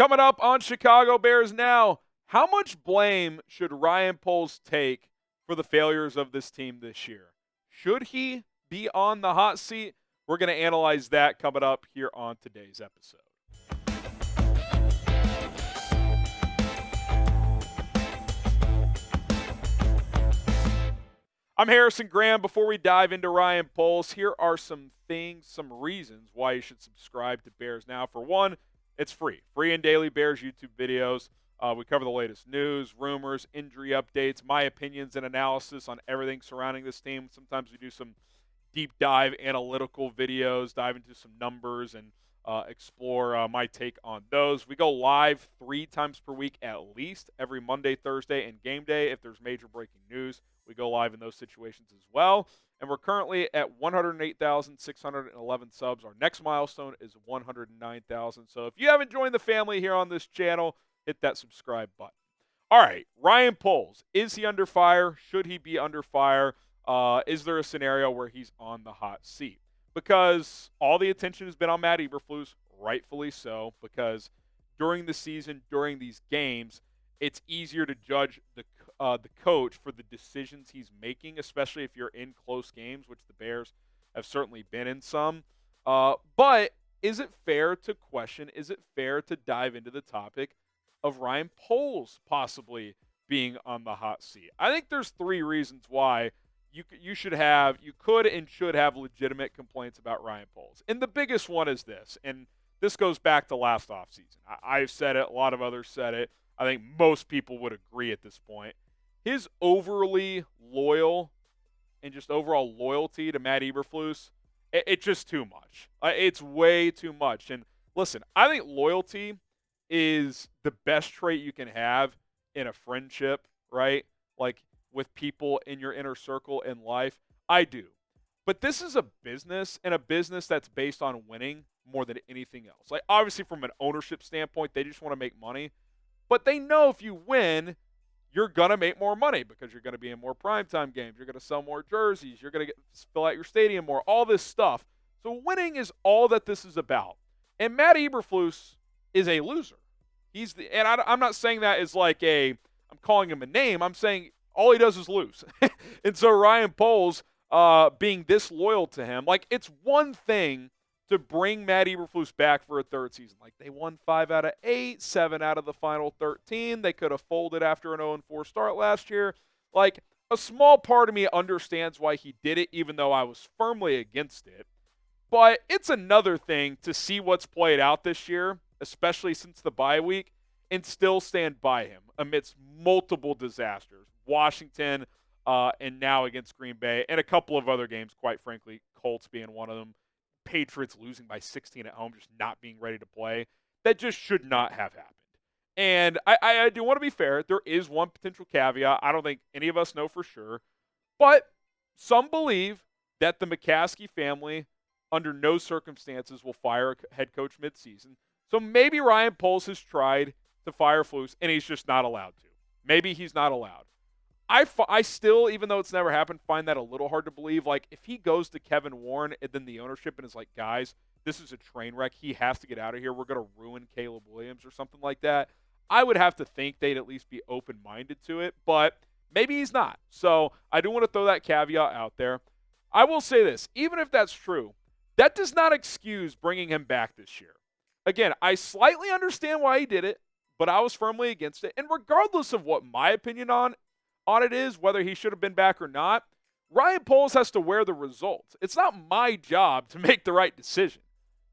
Coming up on Chicago Bears Now, how much blame should Ryan Poles take for the failures of this team this year? Should he be on the hot seat? We're going to analyze that coming up here on today's episode. I'm Harrison Graham. Before we dive into Ryan Poles, here are some reasons why you should subscribe to Bears Now. For one, it's free and daily Bears YouTube videos. We cover the latest news, rumors, injury updates, my opinions and analysis on everything surrounding this team. Sometimes we do some deep dive analytical videos, dive into some numbers, and explore my take on those. We go live 3 times per week at least, every Monday, Thursday, and game day. If there's major breaking news, we go live in those situations as well. And we're currently at 108,611 subs. Our next milestone is 109,000. So if you haven't joined the family here on this channel, hit that subscribe button. All right, Ryan Poles. Is he under fire? Should he be under fire? Is there a scenario where he's on the hot seat? Because all the attention has been on Matt Eberflus, rightfully so, because during the season, during these games, it's easier to judge the coach for the decisions he's making, especially if you're in close games, which the Bears have certainly been in some. But is it fair to question, is it fair to dive into the topic of Ryan Poles possibly being on the hot seat? I think there's 3 reasons why you could and should have legitimate complaints about Ryan Poles. And the biggest one is this, and this goes back to last offseason. I've said it, a lot of others said it. I think most people would agree at this point. His overly loyal and just overall loyalty to Matt Eberflus, it's just too much. It's way too much. And listen, I think loyalty is the best trait you can have in a friendship, right? Like with people in your inner circle in life. I do. But this is a business, and a business that's based on winning more than anything else. Like, obviously, from an ownership standpoint, they just want to make money. But they know if you win, you're going to make more money because you're going to be in more primetime games. You're going to sell more jerseys. You're going to fill out your stadium more, all this stuff. So winning is all that this is about. And Matt Eberflus is a loser. I'm not saying that as like I'm calling him a name. I'm saying all he does is lose. And so Ryan Poles being this loyal to him, like, it's one thing to bring Matt Eberflus back for a 3rd season. Like, they won 5 out of 8, 7 out of the final 13. They could have folded after an 0-4 start last year. Like, a small part of me understands why he did it, even though I was firmly against it. But it's another thing to see what's played out this year, especially since the bye week, and still stand by him amidst multiple disasters. Washington, and now against Green Bay, and a couple of other games, quite frankly, Colts being one of them, Patriots losing by 16 at home, just not being ready to play. That just should not have happened. And I do want to be fair. There is one potential caveat. I don't think any of us know for sure. But some believe that the McCaskey family, under no circumstances, will fire a head coach midseason. So maybe Ryan Poles has tried to fire Flus, and he's just not allowed to. Maybe he's not allowed. I still, even though it's never happened, find that a little hard to believe. Like, if he goes to Kevin Warren and then the ownership and is like, guys, this is a train wreck. He has to get out of here. We're going to ruin Caleb Williams or something like that. I would have to think they'd at least be open-minded to it, but maybe he's not. So I do want to throw that caveat out there. I will say this. Even if that's true, that does not excuse bringing him back this year. Again, I slightly understand why he did it, but I was firmly against it. And regardless of what my opinion on it is, whether he should have been back or not, Ryan Poles has to wear the results. It's not my job to make the right decision.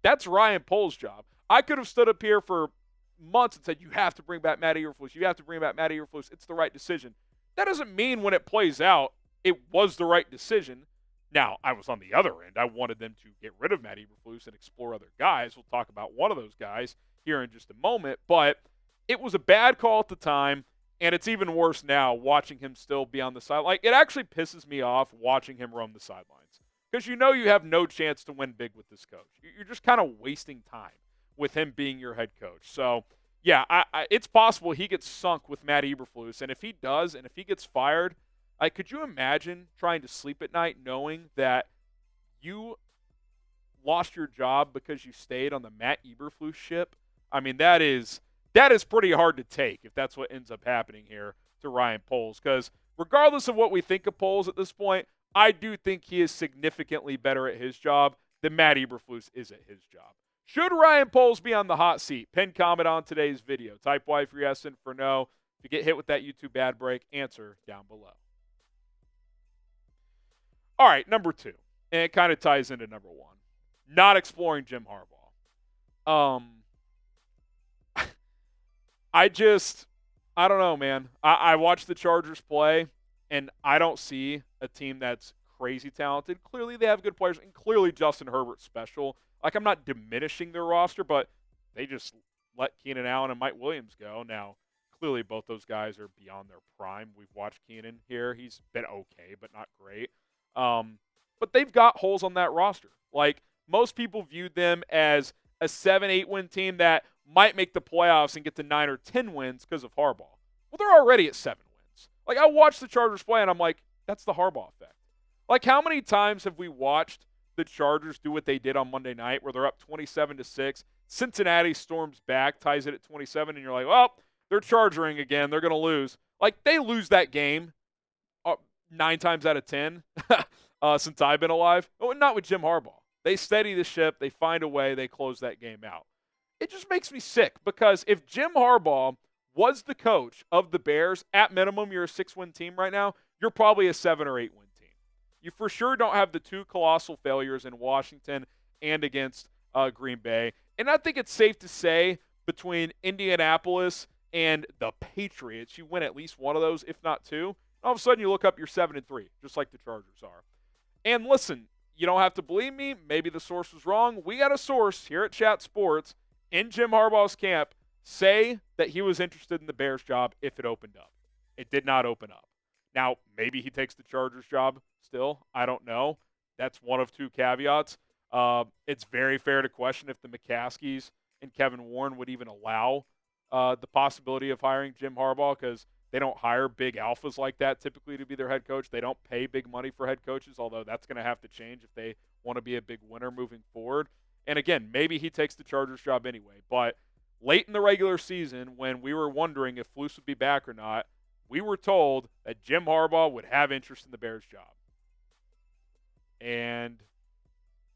That's Ryan Poles' job. I could have stood up here for months and said, you have to bring back Matt Eberflus. You have to bring back Matt Eberflus. It's the right decision. That doesn't mean when it plays out, it was the right decision. Now, I was on the other end. I wanted them to get rid of Matt Eberflus and explore other guys. We'll talk about one of those guys here in just a moment. But it was a bad call at the time. And it's even worse now watching him still be on the side. Like, it actually pisses me off watching him roam the sidelines. Because you know you have no chance to win big with this coach. You're just kind of wasting time with him being your head coach. So, yeah, it's possible he gets sunk with Matt Eberflus. And if he does, and if he gets fired, could you imagine trying to sleep at night knowing that you lost your job because you stayed on the Matt Eberflus ship? I mean, that is that is pretty hard to take if that's what ends up happening here to Ryan Poles. Because regardless of what we think of Poles at this point, I do think he is significantly better at his job than Matt Eberflus is at his job. Should Ryan Poles be on the hot seat? Pin comment on today's video. Type Y for yes and for no. If you get hit with that YouTube ad break, answer down below. All right, number 2. And it kind of ties into number 1. Not exploring Jim Harbaugh. I don't know, man. I watch the Chargers play, and I don't see a team that's crazy talented. Clearly, they have good players, and clearly Justin Herbert's special. Like, I'm not diminishing their roster, but they just let Keenan Allen and Mike Williams go. Now, clearly both those guys are beyond their prime. We've watched Keenan here. He's been okay, but not great. But they've got holes on that roster. Like, most people viewed them as a 7-8 win team that might make the playoffs and get to 9 or 10 wins because of Harbaugh. Well, they're already at 7 wins. Like, I watched the Chargers play, and I'm like, that's the Harbaugh effect. Like, how many times have we watched the Chargers do what they did on Monday night where they're up 27-6? Cincinnati storms back, ties it at 27, and you're like, well, they're charging again. They're going to lose. Like, they lose that game 9 times out of 10 since I've been alive. Oh, not with Jim Harbaugh. They steady the ship. They find a way. They close that game out. It just makes me sick because if Jim Harbaugh was the coach of the Bears, at minimum, you're a 6-win team right now. You're probably a 7 or 8-win team. You for sure don't have the 2 colossal failures in Washington and against Green Bay. And I think it's safe to say between Indianapolis and the Patriots, you win at least one of those, if not 2. All of a sudden, you look up, you're 7-3, just like the Chargers are. And listen, you don't have to believe me. Maybe the source was wrong. We got a source here at Chat Sports in Jim Harbaugh's camp say that he was interested in the Bears job if it opened up. It did not open up. Now, maybe he takes the Chargers job still. I don't know. That's one of 2 caveats. It's very fair to question if the McCaskies and Kevin Warren would even allow the possibility of hiring Jim Harbaugh because they don't hire big alphas like that typically to be their head coach. They don't pay big money for head coaches, although that's going to have to change if they want to be a big winner moving forward. And again, maybe he takes the Chargers job anyway. But late in the regular season, when we were wondering if Flus would be back or not, we were told that Jim Harbaugh would have interest in the Bears job. And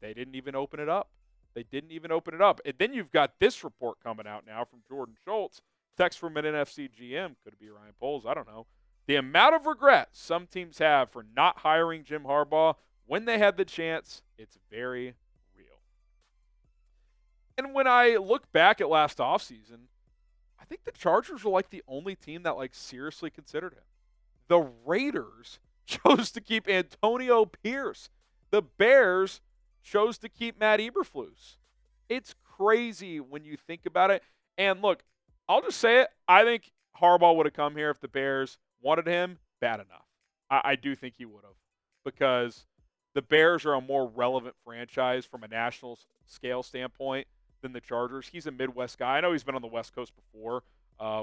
they didn't even open it up. They didn't even open it up. And then you've got this report coming out now from Jordan Schultz. Text from an NFC GM. Could it be Ryan Poles? I don't know. The amount of regret some teams have for not hiring Jim Harbaugh when they had the chance, it's very real. And when I look back at last offseason, I think the Chargers were like the only team that like seriously considered him. The Raiders chose to keep Antonio Pierce. The Bears chose to keep Matt Eberflus. It's crazy when you think about it. And look, I'll just say it. I think Harbaugh would have come here if the Bears wanted him bad enough. I do think he would have because the Bears are a more relevant franchise from a national scale standpoint than the Chargers. He's a Midwest guy. I know he's been on the West Coast before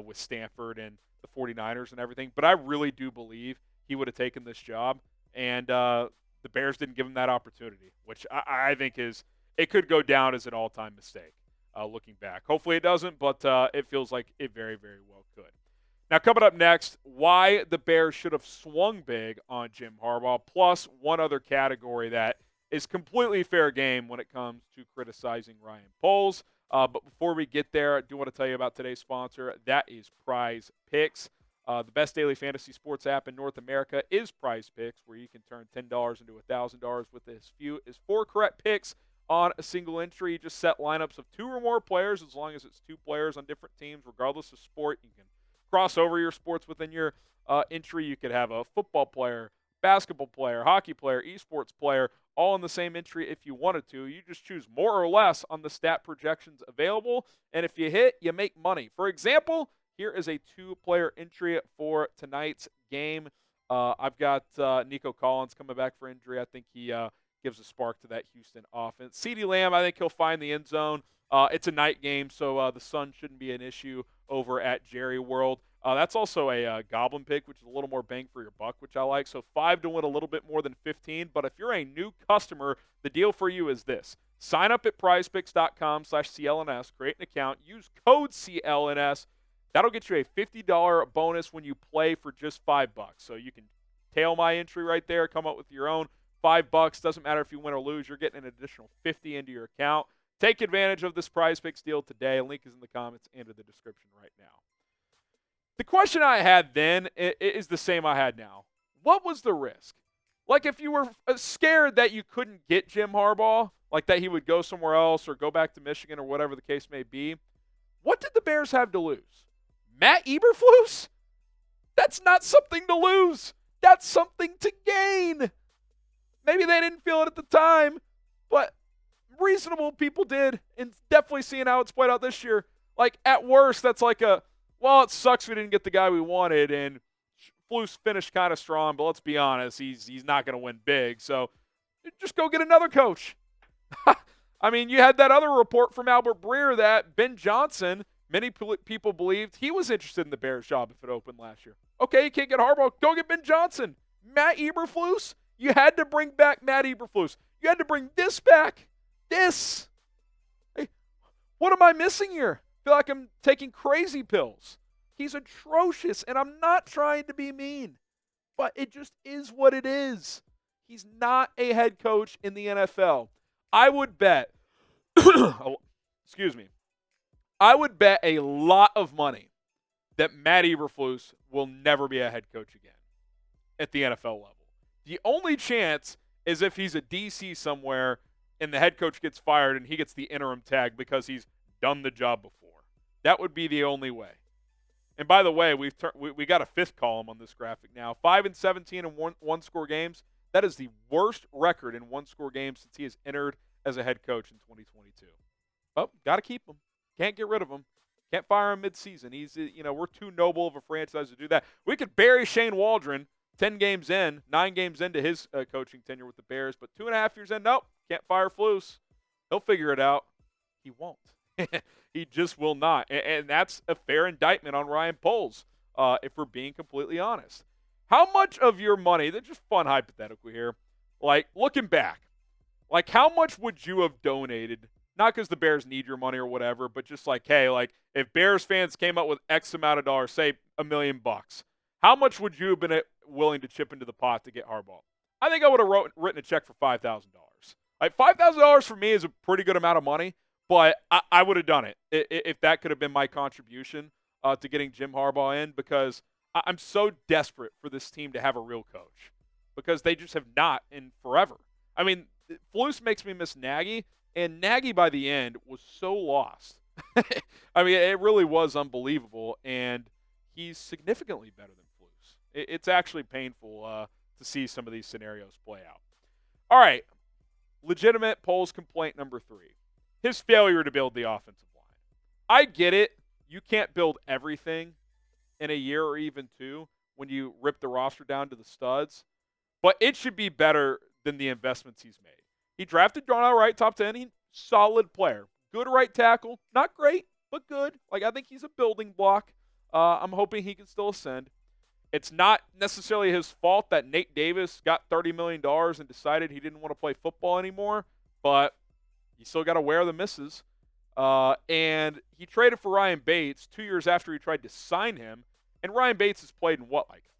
with Stanford and the 49ers and everything, but I really do believe he would have taken this job, and the Bears didn't give him that opportunity, which I think it could go down as an all-time mistake. Looking back. Hopefully it doesn't, but it feels like it very, very well could. Now, coming up next, why the Bears should have swung big on Jim Harbaugh, plus one other category that is completely fair game when it comes to criticizing Ryan Poles. But before we get there, I do want to tell you about today's sponsor. That is Prize Picks. The best daily fantasy sports app in North America is Prize Picks, where you can turn $10 into $1,000 with as few as 4 correct picks on a single entry. You just set lineups of 2 or more players as long as it's 2 players on different teams, regardless of sport. You can cross over your sports within your entry. You could have a football player, basketball player, hockey player, esports player, all in the same entry if you wanted to. You just choose more or less on the stat projections available, and if you hit, you make money. For example, here is a 2-player entry for tonight's game. I've got Nico Collins coming back for injury. I think he gives a spark to that Houston offense. CeeDee Lamb, I think he'll find the end zone It's a night game, so the sun shouldn't be an issue over at Jerry World. That's also a Goblin pick, which is a little more bang for your buck, which I like. So 5 to win a little bit more than 15. But if you're a new customer, the deal for you is this. Sign up at prizepicks.com/CLNS, create an account, use code CLNS. That'll get you a $50 bonus when you play for just $5. So you can tail my entry right there, come up with your own $5. Doesn't matter if you win or lose, you're getting an additional $50 into your account. Take advantage of this Prize Picks deal today. Link is in the comments and in the description right now. The question I had then is the same I had now. What was the risk? Like, if you were scared that you couldn't get Jim Harbaugh, like that he would go somewhere else or go back to Michigan or whatever the case may be, what did the Bears have to lose? Matt Eberflus? That's not something to lose. That's something to gain. Maybe they didn't feel it at the time, but reasonable people did, and definitely seeing how it's played out this year. Like, at worst, that's like well, it sucks we didn't get the guy we wanted, and Flus finished kind of strong, but let's be honest, he's not going to win big, so just go get another coach. I mean, you had that other report from Albert Breer that Ben Johnson, many people believed he was interested in the Bears job if it opened last year. Okay, you can't get Harbaugh, go get Ben Johnson. Matt Eberflus? You had to bring back Matt Eberflus. You had to bring this back. This. Hey, what am I missing here? I feel like I'm taking crazy pills. He's atrocious, and I'm not trying to be mean, but it just is what it is. He's not a head coach in the NFL. I would bet, excuse me, I would bet a lot of money that Matt Eberflus will never be a head coach again at the NFL level. The only chance is if he's a DC somewhere and the head coach gets fired and he gets the interim tag because he's done the job before. That would be the only way. And by the way, we got a fifth column on this graphic now. 5-17 in one-score games. That is the worst record in one-score games since he has entered as a head coach in 2022. Oh, got to keep him. Can't get rid of him. Can't fire him mid-season. We're too noble of a franchise to do that. We could bury Shane Waldron 9 games into his coaching tenure with the Bears, but 2.5 years in, nope, can't fire Flus. He'll figure it out. He won't. He just will not. And that's a fair indictment on Ryan Poles, if we're being completely honest. How much of your money, that's just fun hypothetical here, like looking back, like how much would you have donated, not because the Bears need your money or whatever, but just like, hey, like if Bears fans came up with X amount of dollars, say $1 million, how much would you have been willing to chip into the pot to get Harbaugh? I think I would have written a check for $5,000. Like $5,000 for me is a pretty good amount of money, but I would have done it if that could have been my contribution to getting Jim Harbaugh in, because I'm so desperate for this team to have a real coach because they just have not in forever. I mean, Flus makes me miss Nagy, and Nagy by the end was so lost. I mean, it really was unbelievable, and he's significantly better than Flus. It's actually painful to see some of these scenarios play out. All right, legitimate Poles complaint number 3. His failure to build the offensive line. I get it. You can't build everything in a year or even 2 when you rip the roster down to the studs, but it should be better than the investments he's made. He drafted Darnell Wright, top 10, solid player. Good right tackle. Not great, but good. Like, I think he's a building block. I'm hoping he can still ascend. It's not necessarily his fault that Nate Davis got $30 million and decided he didn't want to play football anymore, but you still got to wear the misses. And he traded for Ryan Bates 2 years after he tried to sign him. And Ryan Bates has played in,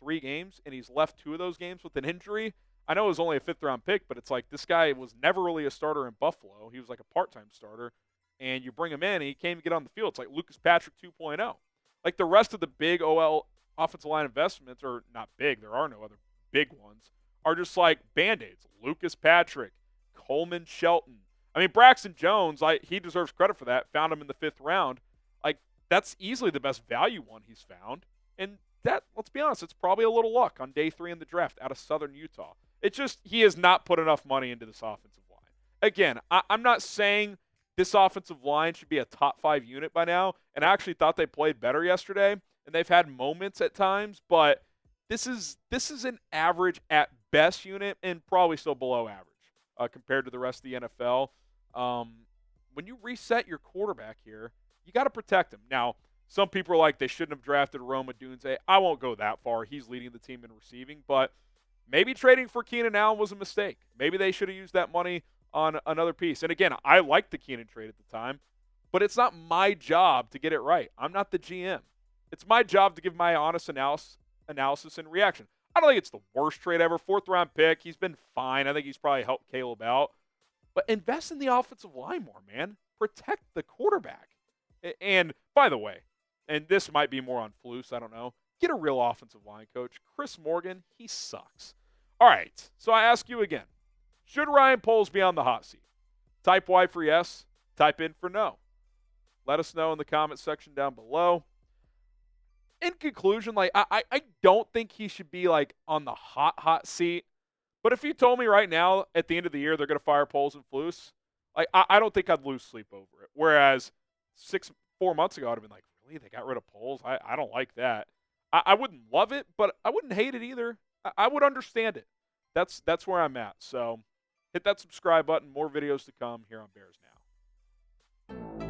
3 games? And he's left 2 of those games with an injury. I know it was only a 5th-round pick, but it's like this guy was never really a starter in Buffalo. He was like a part-time starter. And you bring him in, and he can't even get on the field. It's like Lucas Patrick 2.0. Like the rest of the big OL offensive line investments, or not big, there are no other big ones, are just like Band-Aids. Lucas Patrick, Coleman Shelton. I mean, Braxton Jones, he deserves credit for that. Found him in the 5th round. Like, that's easily the best value one he's found. And that, let's be honest, it's probably a little luck on day 3 in the draft out of Southern Utah. It's just he has not put enough money into this offensive line. Again, I'm not saying this offensive line should be a top 5 unit by now, and I actually thought they played better yesterday, and they've had moments at times, but this is an average at best unit and probably still below average compared to the rest of the NFL. when you reset your quarterback here, you got to protect him. Now, some people are like they shouldn't have drafted Rome Odunze. I won't go that far. He's leading the team in receiving, but maybe trading for Keenan Allen was a mistake. Maybe they should have used that money on another piece. And again, I liked the Keenan trade at the time, but it's not my job to get it right. I'm not the GM. It's my job to give my honest analysis and reaction. I don't think it's the worst trade ever. 4th-round pick. He's been fine. I think he's probably helped Caleb out. But invest in the offensive line more, man. Protect the quarterback. And, by the way, and this might be more on Flus, I don't know, get a real offensive line coach. Chris Morgan, he sucks. All right, so I ask you again. Should Ryan Poles be on the hot seat? Type Y for yes. Type in for no. Let us know in the comment section down below. In conclusion, I don't think he should be on the hot seat. But if you told me right now at the end of the year they're going to fire Poles and Flus, I don't think I'd lose sleep over it. Whereas 4 months ago I'd have been like, really? They got rid of Poles? I don't like that. I wouldn't love it, but I wouldn't hate it either. I would understand it. That's where I'm at. So hit that subscribe button. More videos to come here on Bears Now.